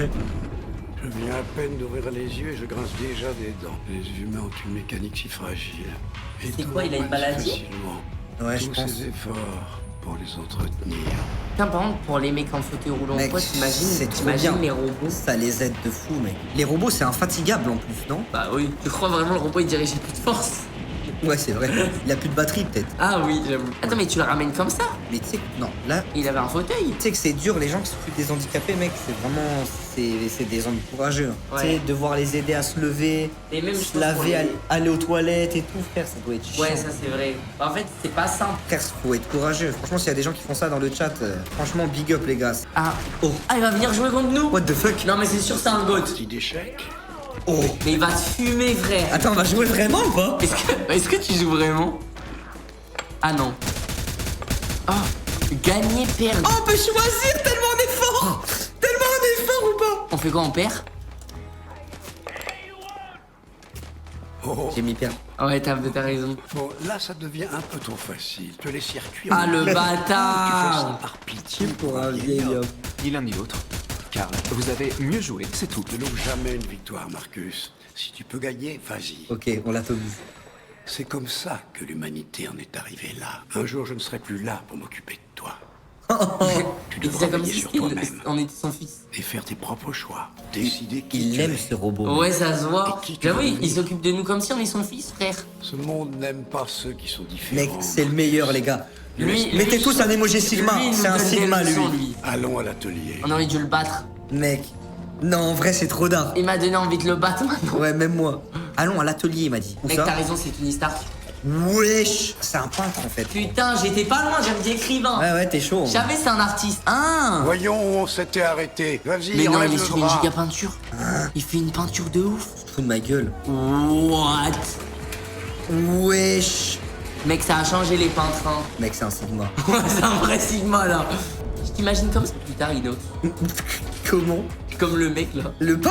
Ouais. Je viens à peine d'ouvrir les yeux et je grince déjà des dents. Les humains ont une mécanique si fragile. Et C'est tout quoi, il a une maladie facilement. Ouais, je Tous pense. ces efforts pour les entretenir. Putain, par contre, pour les mecs en fauteuil roulant, Mec, quoi, c'est trop t'imagines bien. les robots? Ça les aide de fou, mec. Les robots, c'est infatigable en plus, non? Bah oui. Tu crois vraiment le robot il dirait j'ai plus de force? Ouais, c'est vrai. Il a plus de batterie, peut-être. Ah oui, j'avoue. Attends, mais tu le ramènes comme ça? Mais tu sais que, non, là, Il avait un fauteuil. tu sais que c'est dur, les gens qui s'occupent des handicapés, mec, c'est vraiment. C'est des hommes courageux. Ouais. Tu sais, devoir les aider à se lever, Et même, je se pense laver, pour les- aller aux toilettes et tout, frère, ça doit être chiant. Ouais, ça c'est vrai. En fait, c'est pas simple. Frère, faut être courageux. Franchement, s'il y a des gens qui font ça dans le chat, franchement, big up, les gars. Ah. Oh, Ah, il va venir jouer contre nous? what the fuck? Non, mais c'est sûr, c'est un goat. Partie d'échecs. Oh. Mais il va te fumer, frère. Attends, on va jouer vraiment ou pas? Est-ce que tu joues vraiment? Ah non. Oh, gagner, perdre. Oh, on peut choisir tellement on est fort! Tellement on est fort ou pas? On fait quoi, on perd? Oh. J'ai mis perdre. Ah ouais, t'as raison. Bon, là, ça devient un peu trop facile. Que les circuits... Ah, le Tu fais bâtard. ça par pitié Pour un vieil homme. Ni l'un ni l'autre. Car vous avez mieux joué, c'est tout. Ne loupe jamais une victoire, Marcus. Si tu peux gagner, vas-y. Ok, on l'automise. C'est comme ça que l'humanité en est arrivée là. Un jour, je ne serai plus là pour m'occuper de toi. Tu Il devras disait comme veiller si sur toi-même on était son fils. et faire tes propres choix. Décider qui Il tu aime es. ce robot. Ouais, ça se voit. Et qui tu J'avoue, vas il devenir. s'occupe de nous comme si on est son fils, frère. Ce monde n'aime pas ceux qui sont Mec, différents. c'est le meilleur, les gars. Lui, Mettez lui, tous un emoji Sigma. lui, il nous C'est un donne des Sigma, leçons, lui. Allons à l'atelier. On aurait dû le battre. Mec. Non, en vrai, c'est trop d'art. Il m'a donné envie de le battre maintenant. Ouais, même moi. Allons à l'atelier, il m'a dit. Où Mec, ça? t'as raison, c'est Tony Stark. Wesh. C'est un peintre, en fait. Putain, j'étais pas loin, j'aime dit écrivain. Ouais, ouais, t'es chaud. Je savais, c'est un artiste. Ah. Voyons où on s'était arrêté. Vas-y, Mais non, enlève il est le sur une drap. giga peinture. Il fait une peinture de ouf. Tu te fous de ma gueule. What? Wesh. Mec, ça a changé les peintres, hein. Mec, c'est un Sigma. C'est un vrai Sigma, là. Je t'imagine comme ça plus tard, Ido. Comment? Comme le mec, là. Le pas.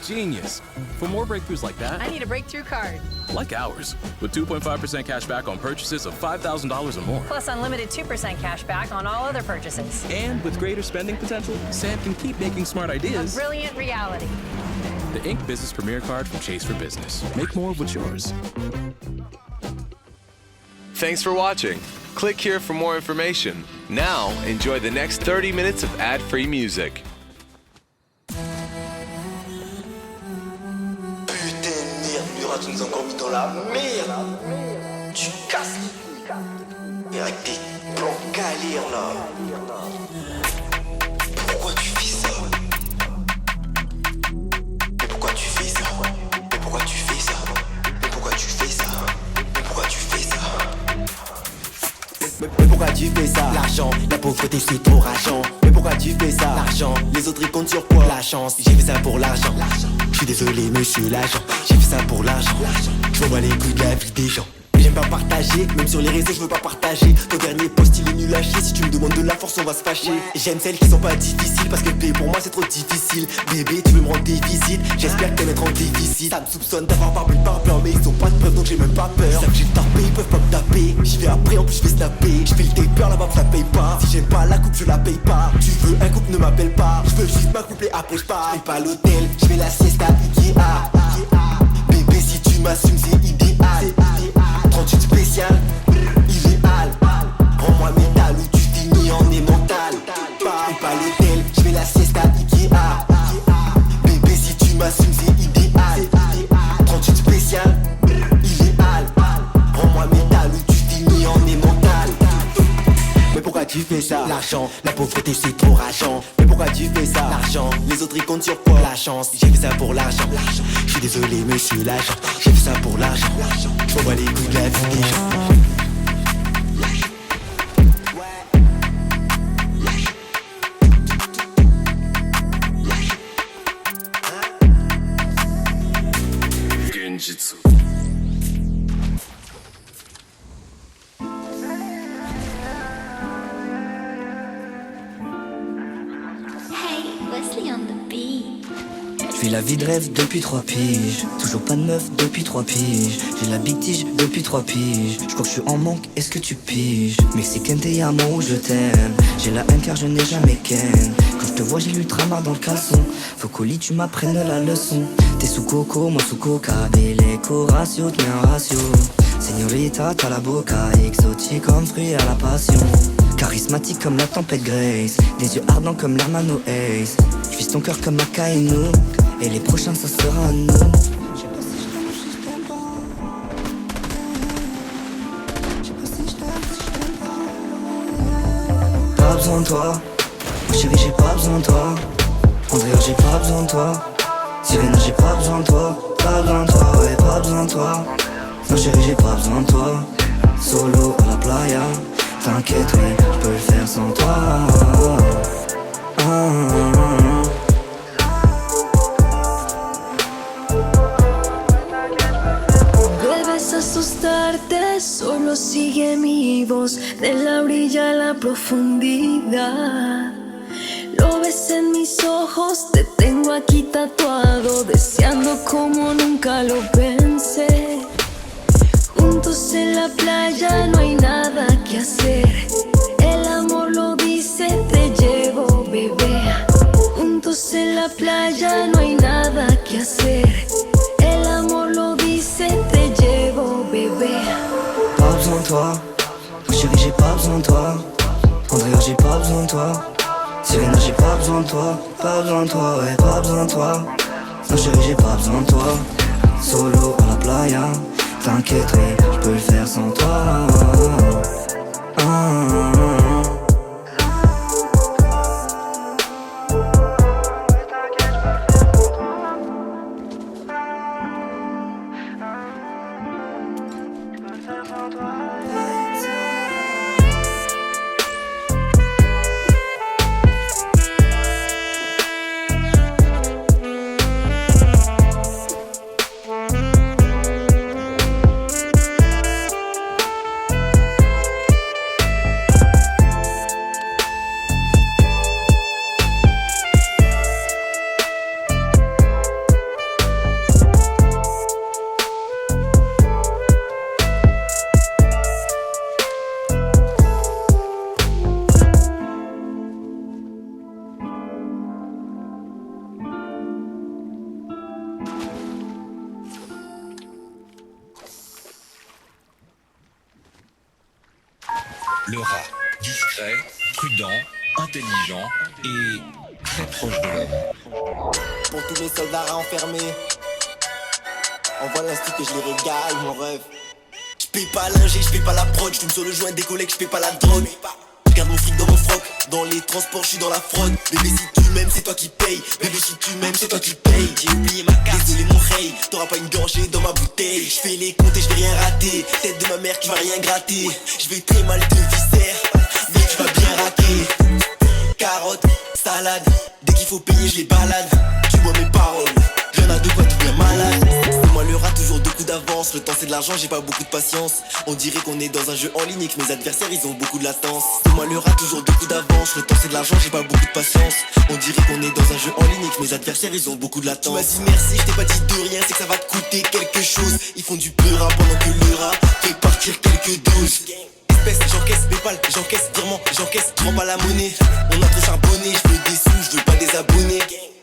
Genius. For more breakthroughs like I that, need a breakthrough card. like ours, with 2.5% cash back on purchases of $5,000 or more. Plus unlimited 2% cash back on all other purchases. And with greater spending potential, Sam can keep making smart A ideas. brilliant reality. The Inc. Business Premier Card from Chase for Business. Make more of what's yours. Thanks for watching. Click here for more information. Now, enjoy the next 30 minutes of ad-free music. Putain de merde, Murat, tu nous as encore mis dans la merde. Tu casses les couilles. Et avec tes plans galères là. Pourquoi tu fais ça? Mais pourquoi tu fais ça? Mais pourquoi tu fais ça? Mais pourquoi tu fais ça? Mais pourquoi tu fais ça? Mais pourquoi tu fais ça? L'argent, la pauvreté c'est trop rageant. Mais pourquoi tu fais ça? L'argent, les autres ils comptent sur quoi? La chance, j'ai fait ça pour l'argent. Je suis désolé monsieur l'agent, j'ai fait ça pour l'argent. Je m'en bats les couilles de la vie des gens. J'aime pas partager, même sur les réseaux je veux pas partager. Ton dernier post il est nul à chier, si tu me demandes de la force on va se fâcher. J'aime celles qui sont pas difficiles, parce que B pour moi c'est trop difficile. Bébé tu veux me rendre des visites, j'espère que t'aimes être en déficit. Ça me soupçonne d'avoir barbe par blanc, mais ils ont pas de preuves donc j'ai même pas peur. Ils savent que j'ai tapé, ils peuvent pas me taper. J'y vais après, en plus je vais snapper. Je fais le taper là-bas, ça paye pas. Si j'aime pas la coupe, je la paye pas. Tu veux un couple, ne m'appelle pas. Je veux juste ma coupe et après je pars. Je paye pas l'hôtel, je fais la siesta Ikea. Bébé si tu m'assumes c'est idéal. 38 spécial, idéal. Prends-moi métal ou tu finis en émental. Paye pas l'hôtel, je fais la siesta Ikea. Bébé si tu m'assumes c'est idéal. 38 spécial, idéal. Prends-moi métal ou tu finis en émental. Mais pourquoi tu fais ça? L'argent, la pauvreté c'est trop rageant. Mais pourquoi tu fais ça? L'argent, les autres ils comptent sur quoi? La chance, j'ai fait ça pour l'argent. Je suis désolé monsieur l'agent, j'ai fait ça pour l'argent. Je m'en bats les couilles de la vie des gens. Hey, Wesley on the beat. J'vis la vie de rêve depuis 3 piges. Toujours pas de meuf depuis 3 piges. J'ai la big tige depuis 3 piges. J'crois que je suis en manque, est-ce que tu piges? Mexicaine t'es à moi où je t'aime. J'ai la haine car je n'ai jamais ken. Quand je te vois j'ai l'ultramar dans le caleçon. Faut qu'au lit tu m'apprennes la leçon. T'es sous coco, moi sous coca. Beleco, ratio, t'es un ratio. Señorita, t'as la boca. Exotique comme fruit à la passion. Charismatique comme la tempête Grace. Des yeux ardents comme l'Hermano Ace. J'vise ton cœur comme Akainu. Et les prochains ça sera nous. Je sais pas si je t'aime ou si je t'aime pas. Je sais pas si je t'aime, si je t'aime pas. Pas besoin de toi. Oh chérie j'ai pas besoin de toi. Andrea j'ai pas besoin de toi. Sirena j'ai pas besoin de toi. Pas besoin de toi, ouais pas besoin de toi. Non chérie j'ai pas besoin de toi. Solo à la playa. T'inquiète oui, je peux le faire sans toi. Debes asustarte, solo sigue mi voz. De la orilla a la profundidad. Lo ves en mis ojos, te tengo aquí tatuado. Deseando como nunca lo pensé. Juntos en la playa no hay nada que hacer. El amor lo dice, te llevo bebé. Juntos en la playa no hay nada que hacer. El amor lo dice, te llevo bebé. Pas besoin de toi. Oh chérie j'ai pas besoin de toi. Andrea j'ai pas besoin de toi. Sirena j'ai pas besoin de toi. Pas besoin de toi, ouais pas besoin de toi. Non chérie j'ai pas besoin de toi. Solo à la playa. T'inquiète oui, je peux le faire sans toi. Le rat, discret, prudent, intelligent et très proche de l'homme. Pour tous les soldats enfermés, envoie l'instit que je les régale, mon rêve. J'paye pas l'ingé, j'fais pas la prod, j'fume sur le joint des collègues, j'fais pas la drogue. Regarde mon fric dans mon froc, dans les transports j'suis dans la fraude. Bébé si tu m'aimes c'est toi qui paye, bébé si tu m'aimes c'est toi qui paye. J'ai oublié ma carte, désolé mon rey, t'auras pas une gorgée dans ma bouteille. J'fais les comptes et j'vais rien rater, tête de ma mère qui va rien gratter. J'vais très mal te viscère, mais tu vas bien raquer. Carottes, salade, dès qu'il faut payer je les balade. Tu vois mes paroles, y'en a de quoi tout bien malade. C'est moi le rat, toujours 2 coups d'avance. Le temps c'est de l'argent, j'ai pas beaucoup de patience. On dirait qu'on est dans un jeu en ligne et que mes adversaires ils ont beaucoup de latence. C'est moi le rat, toujours 2 coups d'avance. Le temps c'est de l'argent, j'ai pas beaucoup de patience. On dirait qu'on est dans un jeu en ligne et que mes adversaires ils ont beaucoup de latence. Tu m'as dit merci, je t'ai pas dit de rien, c'est que ça va te coûter quelque chose. Ils font du peu rap pendant que le rat fait partir quelques doses. J'encaisse Paypal, j'encaisse virement, j'encaisse, je rends pas la monnaie. On a trop charbonné, je veux des sous, je veux pas des abonnés.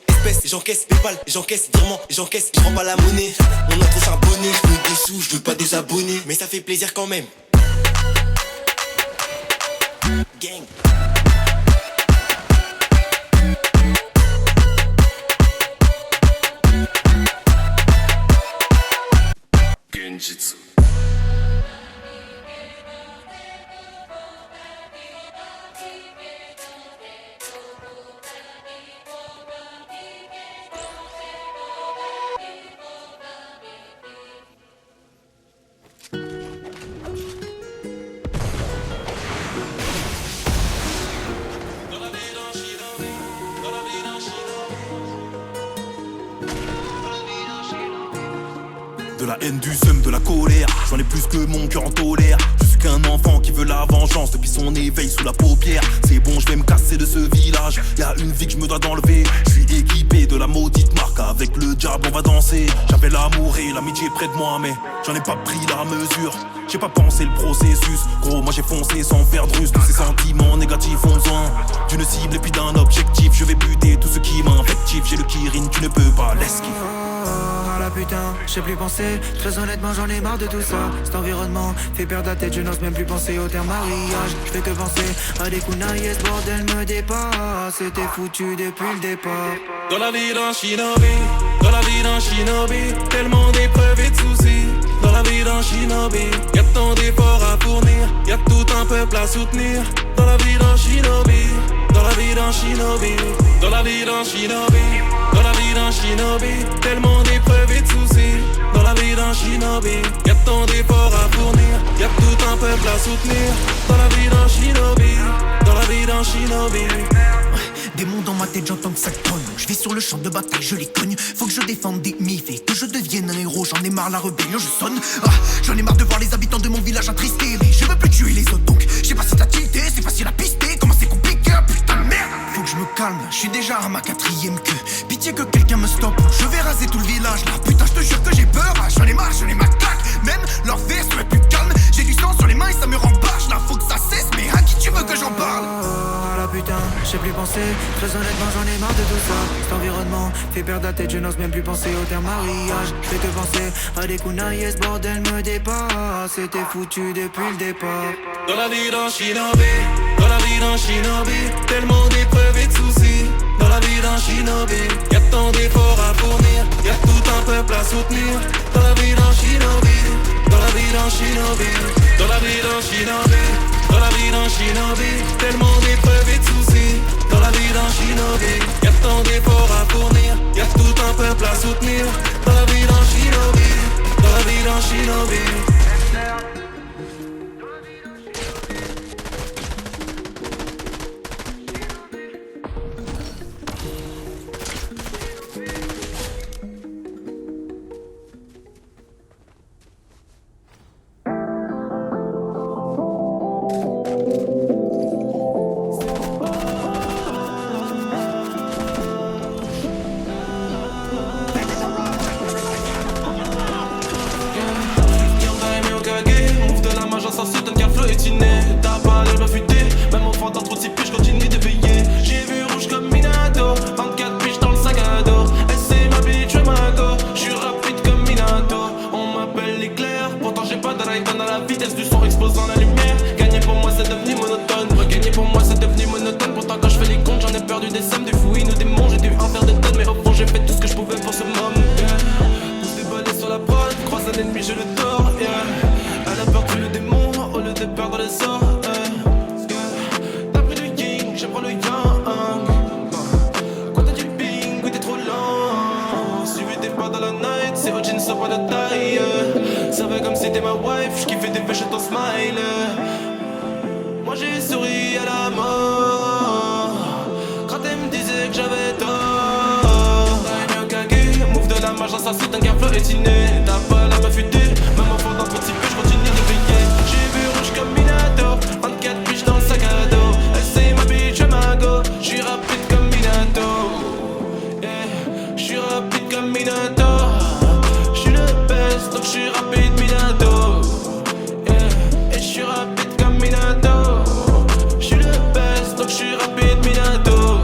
Espèce, j'encaisse Paypal, j'encaisse virement, j'encaisse, je rends pas la monnaie. On a trop charbonné, je veux des sous, je veux pas des abonnés. Mais ça fait plaisir quand même. Gang. Genjitsu. De la haine, du seum, de la colère, j'en ai plus que mon cœur en tolère. Je suis qu'un enfant qui veut la vengeance depuis son éveil sous la paupière. C'est bon, je vais me casser de ce village, y'a une vie que je me dois d'enlever. Je suis équipé de la maudite marque avec avec le diable on va danser. J'avais l'amour et l'amitié près de moi mais j'en ai pas pris la mesure. J'ai pas pensé le processus. Gros moi j'ai foncé sans faire de ruse. Tous ces sentiments négatifs ont besoin d'une cible et puis d'un objectif. Je vais buter tout ce qui m'infective. J'ai le Kirin, tu ne peux pas l'esquiver. Ah la putain, je sais plus penser. Très honnêtement j'en ai marre de tout ça. Cet environnement fait perdre la tête. Je n'ose même plus penser au terme mariage. Je fais que penser à des kunai et ce bordel me dépasse. C'était foutu depuis le départ. Dans la vie d'un shinobi, dans la vie d'un shinobi, tellement d'épreuves et de soucis. Dans la vie d'un shinobi, y'a tant d'efforts à fournir, y'a tout un peuple à soutenir. Dans la vie d'un shinobi, dans la vie d'un shinobi, dans la vie d'un shinobi, dans la vie d'un shinobi, tellement d'épreuves et de soucis. Dans la vie d'un shinobi, y'a tant d'efforts à fournir, y'a tout un peuple à soutenir. Dans la vie d'un shinobi, dans la vie d'un shinobi. Des mondes dans ma tête, j'entends que ça tonne. Je vais sur le champ de bataille, je les cogne. Faut que je défende des mythes et que je devienne un héros. J'en ai marre, la rébellion, je sonne. J'en ai marre de voir les habitants de mon village attristés. Mais je veux plus tuer les autres, donc je sais pas si t'as tilté, c'est facile à pister. Comment c'est compliqué, putain de merde. Faut que je me calme, je suis déjà à ma 4ème queue. Pitié que quelqu'un me stoppe, je vais raser tout le village là. Putain, je te jure que j'ai peur, j'en ai marre, j'en ai ma claque. Même leur verre serait plus calme. J'ai du sang sur les mains et ça me rembarche là. Faut que ça cesse, mais à qui tu veux que j'en parle? Ah la putain, je sais plus penser. Très honnêtement j'en ai marre de tout ça. Cet environnement fait perdre la tête. Je n'ose même plus penser au terme mariage. Je fais que penser à des kunai et ce bordel me dépasse. C'était foutu depuis le départ. Dans la vie d'un shinobi, dans la vie d'un shinobi, tellement d'épreuves et de soucis. Dans la vie d'un shinobi, y'a tant d'efforts à fournir, y'a tout un peuple à soutenir. Dans la vie d'un shinobi, dans la vie d'un shinobi, dans la vie d'un shinobi, dans la vie d'un shinobi, tellement d'épreuves et de soucis. Dans la vie d'un shinobi, y'a tant d'efforts à fournir, y'a tout un peuple à soutenir. Dans la vie d'un shinobi, dans la vie d'un shinobi. T'as pas l'air m'affûter, même enfant dans trop de pieds, je continue de veiller. J'ai vu rouge comme Minato, 24 piges dans le sac à dos. Elle c'est ma bitch, ma go, j'suis rapide comme Minato. On m'appelle l'éclair, pourtant j'ai pas de ride dans la vitesse du son exposant la lumière. Gagner pour moi c'est devenu monotone, regagner pour moi c'est devenu monotone. Pourtant quand je fais les comptes j'en ai perdu des sommes, des fouilles ou des monts. J'ai dû en faire des tonnes, mais au fond j'ai fait tout ce que je pouvais pour ce moment. Pousse des balais sur la prod, croise un ennemi je le tords. Elle a peur tue le démon au lieu de perdre les sorts. T'as pris du yin, je prends le yang. Quand t'as du ping, oui t'es trop lent. Suivez tes pas dans la night, c'est au jean, ça pas de taille. Ça va comme si t'es ma wife, j'kiffais des pêches à ton smile. Moi j'ai souri à la mort quand elle me disait que j'avais tort. Daimyo Kage, move de la mage, ça c'est un gars florétiné. T'as pas la m'affûter, même enfant d'un petit peu, j'continue de veiller. J'ai vu rouge comme Minato, 24 piges dans le sac à dos. Elle c'est ma bitch, ma go, j'suis rapide comme Minato. J'suis rapide comme Minato. J'suis le best, donc j'suis rapide Minato. Et j'suis rapide comme Minato. J'suis le best, donc j'suis rapide Minato.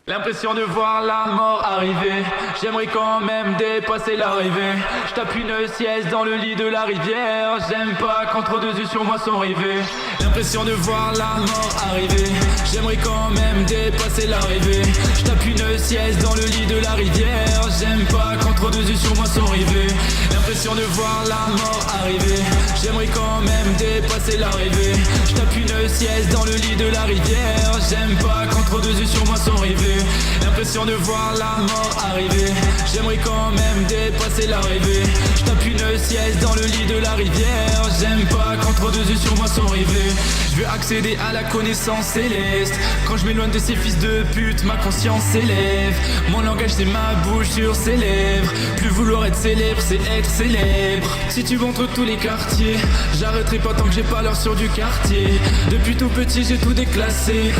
L'impression de voir la mort arriver. J'aimerais quand même dépasser l'arrivée. Je tape une sieste dans le lit de la rivière. J'aime pas quand trop de yeux sur moi sont rivés. L'impression de voir la mort arriver. J'aimerais quand même dépasser l'arrivée. Je tape une sieste dans le lit de la rivière. J'aime pas quand trop de yeux sur moi sont rivés. L'impression de voir la mort arriver. J'aimerais quand même dépasser l'arrivée. Je tape une sieste dans le lit de la rivière. J'aime pas quand trop de yeux sur moi sont rivés. L'impression de voir la mort arriver. J'aimerais quand quand même dépasser l'arrivée. J'tape une sieste dans le lit de la rivière. J'aime pas quand trop de yeux sur moi sont rivés. Je veux accéder à la connaissance céleste. Quand je m'éloigne de ces fils de pute, ma conscience s'élève. Mon langage c'est ma bouche sur ses lèvres. Plus vouloir être célèbre, c'est être célèbre. Si tu vas entre tous les quartiers, j'arrêterai pas tant que j'ai pas l'heure sur du quartier. Depuis tout petit j'ai tout déclassé.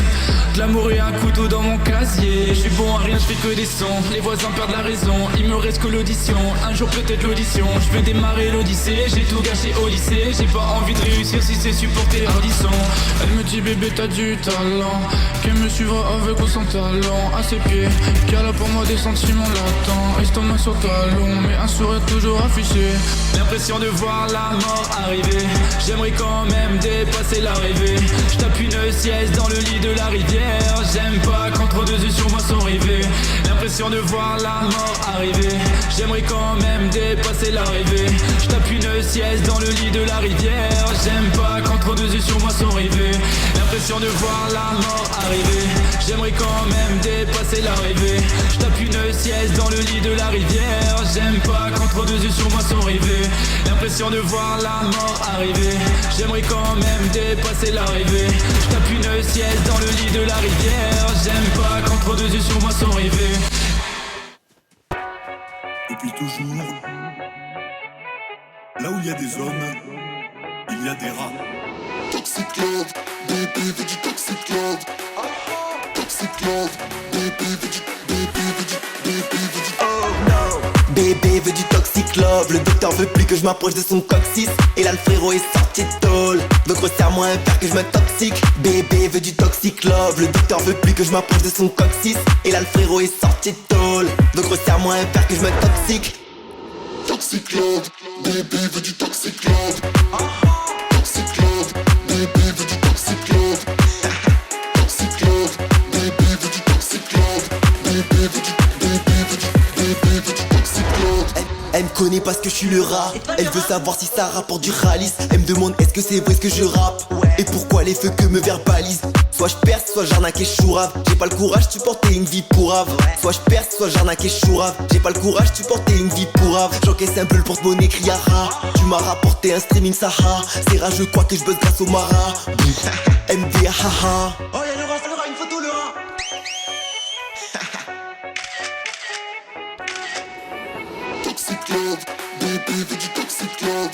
De l'amour et un couteau dans mon casier. Je suis bon à rien, je fais que des sons. Les voisins perdent la raison, il me reste que l'audition. Un jour peut-être l'audition, je vais démarrer l'odyssée. J'ai tout gâché au lycée, j'ai pas envie de réussir si c'est supporter l'ardisson. Elle me dit bébé t'as du talent, qu'elle me suivra avec ou sans talent. À ses pieds, qu'elle a pour moi des sentiments latents. Estomac sur talon, mais un sourire toujours affiché. L'impression de voir la mort arriver. J'aimerais quand même dépasser l'arrivée. J'tape une sieste dans le lit de la rivière. J'aime pas quand trop de yeux sur moi sont rivés. L'impression de voir la mort arriver. J'aimerais quand même dépasser l'arrivée. J'tape une sieste dans le lit de la rivière. J'aime pas quand trop de yeux sur moi sont rivés. L'impression de voir la mort arriver. J'aimerais quand même dépasser l'arrivée. J'tape une sieste dans le lit de la rivière. J'aime pas quand trop de yeux sur moi sont rivés. L'impression de voir la mort arriver. J'aimerais quand même dépasser l'arrivée. J'tape une sieste dans le lit de la rivière. J'aime pas quand trop de yeux sur moi sont rivés. Depuis toujours, là où il y a des hommes, il y a des rats. Toxic love, bébé veut du toxic love. Toxic love, bébé veut du, bébé veut du, bébé veut du. Oh no. Bébé veut du toxic love. Le docteur veut plus que je m'approche de son coccyx. Et là le frérot est sorti de tôle. Donc resserre-moi un père que je m'intoxique. Bébé veut du toxic love. Le docteur veut plus que je m'approche de son coccyx. Et là le frérot est sorti de tôle. Donc resserre-moi un père que je m'intoxique. Toxic love, bébé veut du toxic love. Toxic love, bébé veut du toxic love. Toxic love, bébé veut du toxic love. Bébé veut du, bébé veut du, bébé veut du toxic love. Elle me connaît parce que je suis le rat. Elle veut savoir si ça rapporte du ralice. Elle me demande est-ce que c'est vrai ce que je rappe. Et pourquoi les feux que me verbalisent. Soit je perce, soit j'arnaque et chourave. J'ai pas le courage de supporter une vie pourrave. Soit je perce, soit j'arnaque et chourave. J'ai pas le courage de supporter une vie pourrave. J'encaisse un peu le porte-monnaie criara. Tu m'as rapporté un streaming Saha. C'est rageux quoi que je buzz grâce au Mara. MD haha. Oh y'a le rat, une photo le rat. Toxic love, bébé veut du toxic love.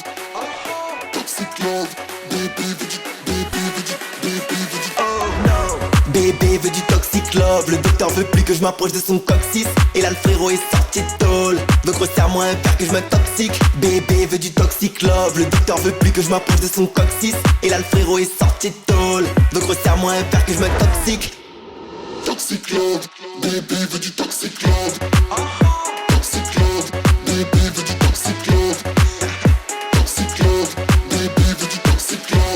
Toxic love, bébé veut du, bébé veut du, bébé veut du. Oh no. Bébé veut du toxic love. Le docteur veut plus que je m'approche de son coccyx. Et là le frérot est sorti de tôle. Donc resserre-moi un père que je m'intoxique. Bébé veut du toxic love. Le docteur veut plus que je m'approche de son coccyx. Et là le frérot est sorti de tôle. Donc resserre-moi un père que je m'intoxique. Toxic love, bébé veut du toxic love.